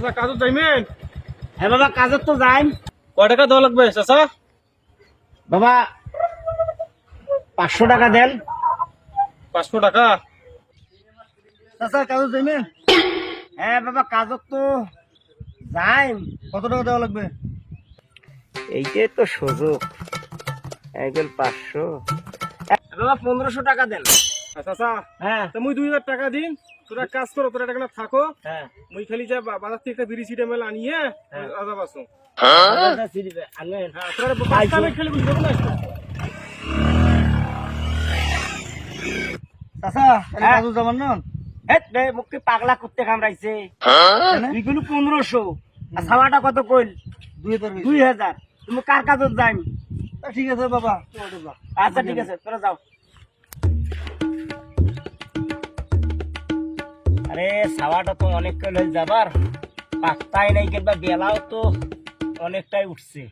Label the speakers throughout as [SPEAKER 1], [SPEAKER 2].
[SPEAKER 1] চাচা কাজত যাইমেন?
[SPEAKER 2] হ্যাঁ বাবা কাজত তো যাই।
[SPEAKER 1] কয় টাকা দেওয়া লাগবে চাচা?
[SPEAKER 2] বাবা 500 টাকা দেন।
[SPEAKER 1] 500 টাকা?
[SPEAKER 2] চাচা কাজত যাইমেন? হ্যাঁ বাবা কাজত তো যাই।
[SPEAKER 1] কত টাকা দেওয়া লাগবে?
[SPEAKER 2] এইটাই তো সুযোগ। একদম 500। বাবা 1500 টাকা দেন।
[SPEAKER 1] চাচা
[SPEAKER 2] হ্যাঁ
[SPEAKER 1] তো মুই 2000 টাকা দিন, তোরা এক কাজ করো, তোরা এখানে থাকো,
[SPEAKER 2] হ্যাঁ
[SPEAKER 1] মুই খালি যা বাজার থেকে একটা বিড়ি সিটে মেল আনিয়ে আদা বাসো।
[SPEAKER 2] আনবেন।
[SPEAKER 1] হ্যাঁ তোরা পাঁচটা আমি খালি বুঝতে না।
[SPEAKER 2] চাচা কাজত যাবেন না? মুখে পাগলা করতে কামড়াইছে। দুইগুলো 1500 আর সাওয়াটা কত কইল? 2000। তুমি কার কাজত যাই?
[SPEAKER 1] ঠিক আছে বাবা।
[SPEAKER 2] আচ্ছা ঠিক আছে তোরা যাও। আরে সাওয়াটা তো অনেক কইল যাবার, পাঁচটাই নাই কিংবা বেলাও তো অনেকটাই উঠছে।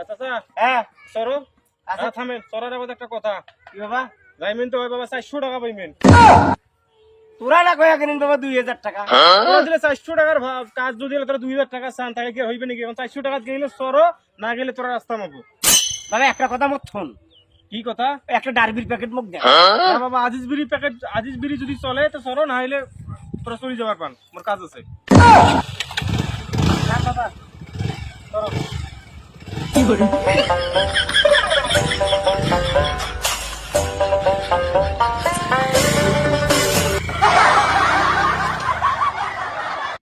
[SPEAKER 1] চাচা
[SPEAKER 2] হ্যাঁ
[SPEAKER 1] সরো।
[SPEAKER 2] আচ্ছা
[SPEAKER 1] থামেন, সরার আবার একটা কথা।
[SPEAKER 2] কি বাবা?
[SPEAKER 1] যাইমেন তো ওই বাবা 400 টাকা পাইমেন।
[SPEAKER 2] তোরা না কয়া কিনেন বাবা 2000 টাকা।
[SPEAKER 1] তোরা দিলে 400 টাকার কাজ যদি হলে তোরা 2000 টাকা চান তাহলে কি হইবে নাকি? এখন 400 টাকা গেলে সরো, না গেলে তোরা রাস্তা মাপো।
[SPEAKER 2] বাবা একটা কথা মত শোন,
[SPEAKER 1] কি কথা?
[SPEAKER 2] একটা ডারবির প্যাকেট মুখ দেন।
[SPEAKER 1] না বাবা, আজিজ বিড়ি প্যাকেট, আজিজ বিড়ি যদি চলে তো সরো, না হইলে তোরা চলে যাবার পান, মোর কাজ আছে।
[SPEAKER 2] না বাবা
[SPEAKER 1] সরো।
[SPEAKER 2] কি করে